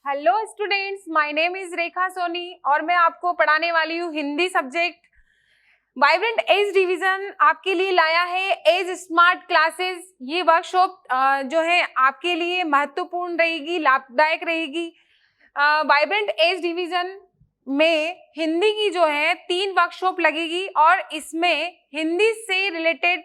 Hello students, my name is Rekha Soni और मैं आपको पढ़ाने वाली हूँ Hindi subject. Vibrant edge division आपके लिए लाया है एज स्मार्ट क्लासेस। ये वर्कशॉप जो है आपके लिए महत्वपूर्ण रहेगी, लाभदायक रहेगी। वाइब्रेंट एज डिवीजन में हिंदी की जो है 3 वर्कशॉप लगेगी और इसमें हिंदी से रिलेटेड,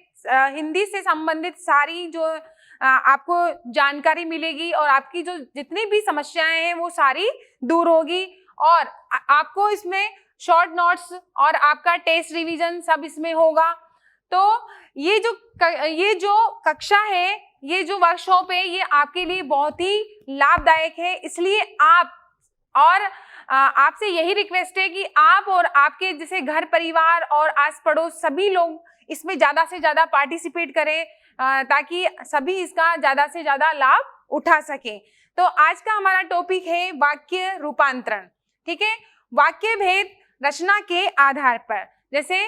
हिंदी से संबंधित सारी जो आपको जानकारी मिलेगी और आपकी जो जितनी भी समस्याएं हैं वो सारी दूर होगी। और आपको इसमें शॉर्ट नोट्स और आपका टेस्ट रिवीजन सब इसमें होगा। तो ये जो कक्षा है, ये जो वर्कशॉप है, ये आपके लिए बहुत ही लाभदायक है। इसलिए आपसे यही रिक्वेस्ट है कि आप और आपके जैसे घर परिवार और आस पड़ोस सभी लोग इसमें ज्यादा से ज्यादा पार्टिसिपेट करें ताकि सभी इसका ज्यादा से ज्यादा लाभ उठा सकें। तो आज का हमारा टॉपिक है वाक्य रूपांतरण। ठीक है, वाक्य भेद रचना के आधार पर। जैसे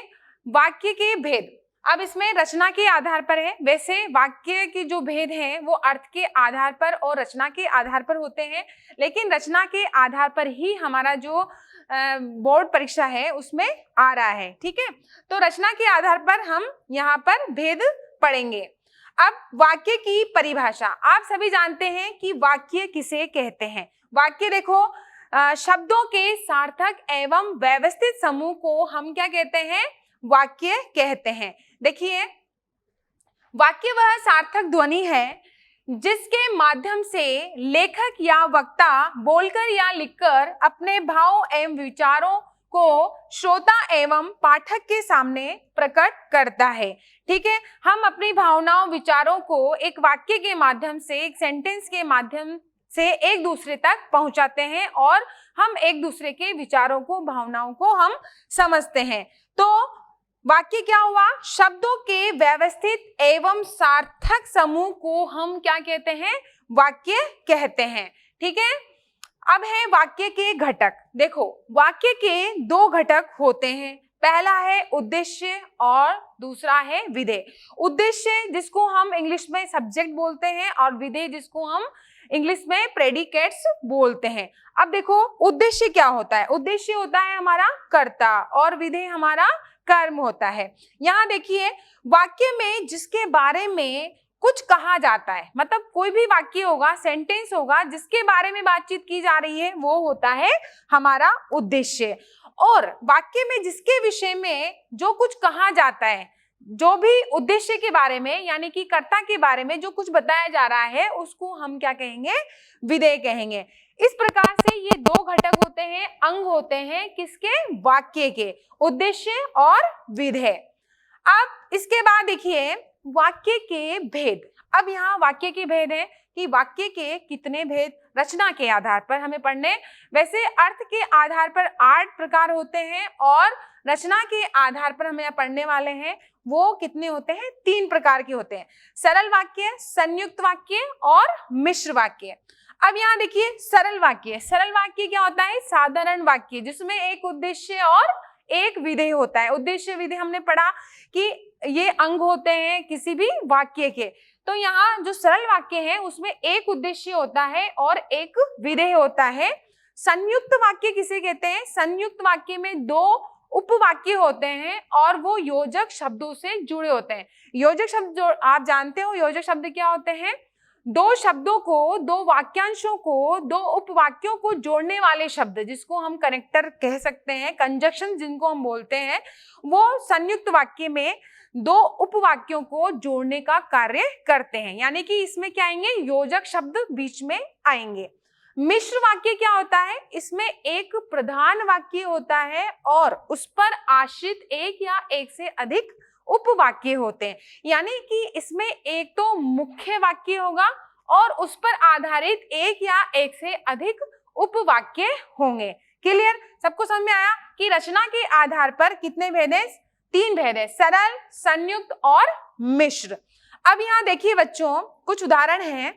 वाक्य के भेद, अब इसमें रचना के आधार पर है। वैसे वाक्य के जो भेद हैं वो अर्थ के आधार पर और रचना के आधार पर होते हैं, लेकिन रचना के आधार पर ही हमारा जो बोर्ड परीक्षा है उसमें आ रहा है। ठीक है, तो रचना के आधार पर हम यहाँ पर भेद पढ़ेंगे। अब वाक्य की परिभाषा, आप सभी जानते हैं कि वाक्य किसे कहते हैं। वाक्य देखो, शब्दों के सार्थक एवं व्यवस्थित समूह को हम क्या कहते हैं? वाक्य कहते हैं। देखिए, वाक्य वह सार्थक ध्वनि है जिसके माध्यम से लेखक या वक्ता बोलकर या लिखकर अपने भाव एवं विचारों को श्रोता एवं पाठक के सामने प्रकट करता है। ठीक है, हम अपनी भावनाओं विचारों को एक वाक्य के माध्यम से, एक सेंटेंस के माध्यम से एक दूसरे तक पहुंचाते हैं और हम एक दूसरे के विचारों को, भावनाओं को हम समझते हैं। तो वाक्य क्या हुआ? शब्दों के व्यवस्थित एवं सार्थक समूह को हम क्या कहते हैं? वाक्य कहते हैं। ठीक है, अब है वाक्य के घटक। देखो, वाक्य के 2 घटक होते हैं। पहला है उद्देश्य और दूसरा है विधेय। उद्देश्य जिसको हम इंग्लिश में सब्जेक्ट बोलते हैं और विधेय जिसको हम इंग्लिश में प्रेडिकेट्स बोलते हैं। अब देखो, उद्देश्य क्या होता है? उद्देश्य होता है हमारा कर्ता और विधेय हमारा कर्म होता है। यहाँ देखिए, वाक्य में जिसके बारे में कुछ कहा जाता है, मतलब कोई भी वाक्य होगा, सेंटेंस होगा, जिसके बारे में बातचीत की जा रही है, वो होता है हमारा उद्देश्य। और वाक्य में जिसके विषय में जो कुछ कहा जाता है, जो भी उद्देश्य के बारे में यानी कि कर्ता के बारे में जो कुछ बताया जा रहा है, उसको हम क्या कहेंगे? विधेय कहेंगे। इस प्रकार से ये 2 घटक होते हैं, अंग होते हैं किसके? वाक्य के, उद्देश्य और विधेय। अब इसके बाद देखिए वाक्य के भेद। अब यहाँ वाक्य के भेद है कि वाक्य के कितने भेद रचना के आधार पर हमें पढ़ने। वैसे अर्थ के आधार पर 8 प्रकार होते हैं और रचना के आधार पर हमें पढ़ने वाले हैं वो कितने होते हैं? 3 प्रकार के होते हैं। सरल वाक्य, संयुक्त वाक्य और मिश्र वाक्य। अब यहाँ देखिए सरल वाक्य। सरल वाक्य क्या होता है? साधारण वाक्य जिसमें एक उद्देश्य और एक विधेय होता है। उद्देश्य विधेय हमने पढ़ा कि ये अंग होते हैं किसी भी वाक्य के। तो यहाँ जो सरल वाक्य है उसमें एक उद्देश्य होता है और एक विधेय होता है। संयुक्त वाक्य किसे कहते हैं? संयुक्त वाक्य में 2 उपवाक्य होते हैं और वो योजक शब्दों से जुड़े होते हैं। योजक शब्द जो आप जानते हो, योजक शब्द क्या होते हैं? 2 शब्दों को, 2 वाक्यांशों को, 2 उपवाक्यों को जोड़ने वाले शब्द, जिसको हम कनेक्टर कह सकते हैं, कंजक्शन जिनको हम बोलते हैं, वो संयुक्त वाक्य में 2 उपवाक्यों को जोड़ने का कार्य करते हैं। यानी कि इसमें क्या आएंगे? योजक शब्द बीच में आएंगे। मिश्र वाक्य क्या होता है? इसमें एक प्रधान वाक्य होता है और उस पर आश्रित एक या एक से अधिक उपवाक्य होते हैं। यानी कि इसमें एक तो मुख्य वाक्य होगा और उस पर आधारित एक या एक से अधिक उपवाक्य होंगे। क्लियर? सबको समझ में आया कि रचना के आधार पर कितने भेद हैं? 3 भेद है, सरल, संयुक्त और मिश्र। अब यहाँ देखिए बच्चों, कुछ उदाहरण हैं।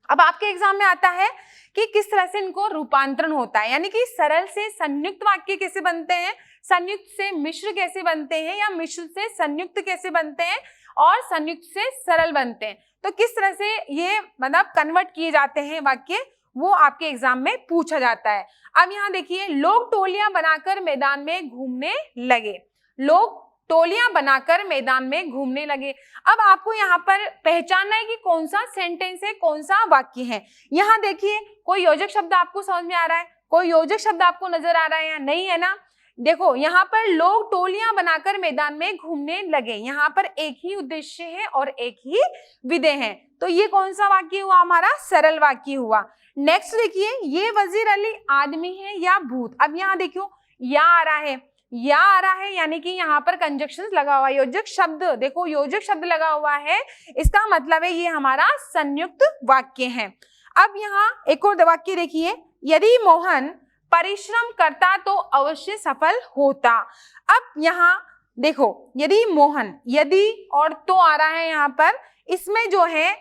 अब आपके एग्जाम में आता है कि किस तरह से इनको रूपांतरण होता है, यानी कि सरल से संयुक्त वाक्य कैसे बनते हैं, संयुक्त से मिश्र कैसे बनते हैं, या मिश्र से संयुक्त कैसे बनते हैं और संयुक्त से सरल बनते हैं। तो किस तरह से ये मतलब कन्वर्ट किए जाते हैं वाक्य, वो आपके एग्जाम में पूछा जाता है। अब यहाँ देखिए, लोग टोलियां बनाकर मैदान में घूमने लगे। लोग टोलियां बनाकर मैदान में घूमने लगे। अब आपको यहाँ पर पहचानना है कि कौन सा सेंटेंस है, कौन सा वाक्य है। यहाँ देखिए, कोई योजक शब्द आपको समझ में आ रहा है, कोई योजक शब्द आपको नजर आ रहा है या नहीं, है ना। देखो यहाँ पर लोग टोलियां बनाकर मैदान में घूमने लगे, यहाँ पर एक ही उद्देश्य है और एक ही विधेय है। तो ये कौन सा वाक्य हुआ, हमारा सरल वाक्य हुआ। नेक्स्ट देखिए, ये वजीर अली आदमी है या भूत। अब यहाँ देखो, या आ रहा है, या आ रहा है, यानी कि यहाँ पर कंजक्शन लगा हुआ है, योजक शब्द, देखो योजक शब्द लगा हुआ है, इसका मतलब है ये हमारा संयुक्त वाक्य है। अब यहाँ एक और वाक्य देखिए, यदि मोहन परिश्रम करता तो अवश्य सफल होता। अब यहाँ देखो, यदि मोहन, यदि और तो आ रहा है यहाँ पर, इसमें जो है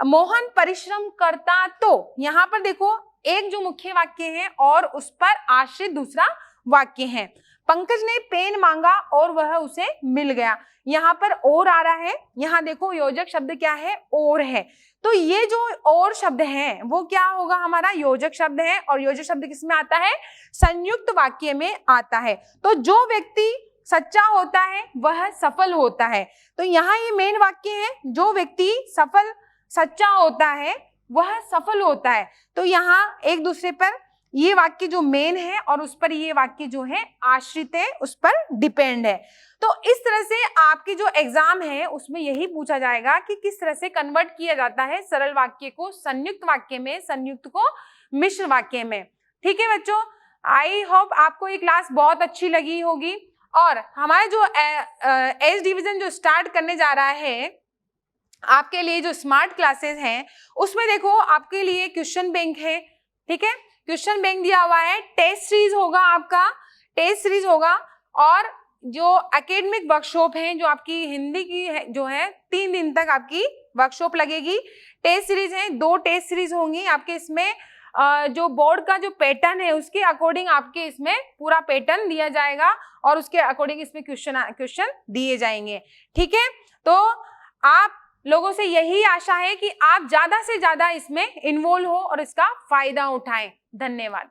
मोहन परिश्रम करता, तो यहाँ पर देखो एक जो मुख्य वाक्य है और उस पर आश्रित दूसरा वाक्य है। पंकज ने पेन मांगा और वह उसे मिल गया, यहाँ पर और आ रहा है, यहाँ देखो योजक शब्द क्या है, और है। तो ये जो और शब्द है वो क्या होगा, हमारा योजक शब्द है, और योजक शब्द किसमें आता है, संयुक्त वाक्य में आता है। तो जो व्यक्ति सच्चा होता है वह सफल होता है। तो यहाँ ये मेन वाक्य है, जो व्यक्ति सच्चा होता है वह सफल होता है। तो यहाँ एक दूसरे पर ये वाक्य जो मेन है और उस पर ये वाक्य जो है आश्रित है, उस पर डिपेंड है। तो इस तरह से आपके जो एग्जाम है उसमें यही पूछा जाएगा कि किस तरह से कन्वर्ट किया जाता है सरल वाक्य को संयुक्त वाक्य में, संयुक्त को मिश्र वाक्य में। ठीक है बच्चों, आई होप आपको ये क्लास बहुत अच्छी लगी होगी। और हमारा जो एज डिवीजन जो स्टार्ट करने जा रहा है आपके लिए, जो स्मार्ट क्लासेस हैं, उसमें देखो आपके लिए क्वेश्चन बैंक है। ठीक है, क्वेश्चन बैंक दिया हुआ है, टेस्ट सीरीज होगा, आपका टेस्ट सीरीज होगा, और जो एकेडमिक वर्कशॉप है जो आपकी हिंदी की है, जो है 3 दिन तक आपकी वर्कशॉप लगेगी। टेस्ट सीरीज है, 2 टेस्ट सीरीज होंगी आपके इसमें। जो बोर्ड का जो पैटर्न है उसके अकॉर्डिंग आपके इसमें पूरा पैटर्न दिया जाएगा और उसके अकॉर्डिंग इसमें क्वेश्चन दिए जाएंगे। ठीक है, तो आप लोगों से यही आशा है कि आप ज्यादा से ज्यादा इसमें इन्वॉल्व हो और इसका फायदा उठाएं। धन्यवाद।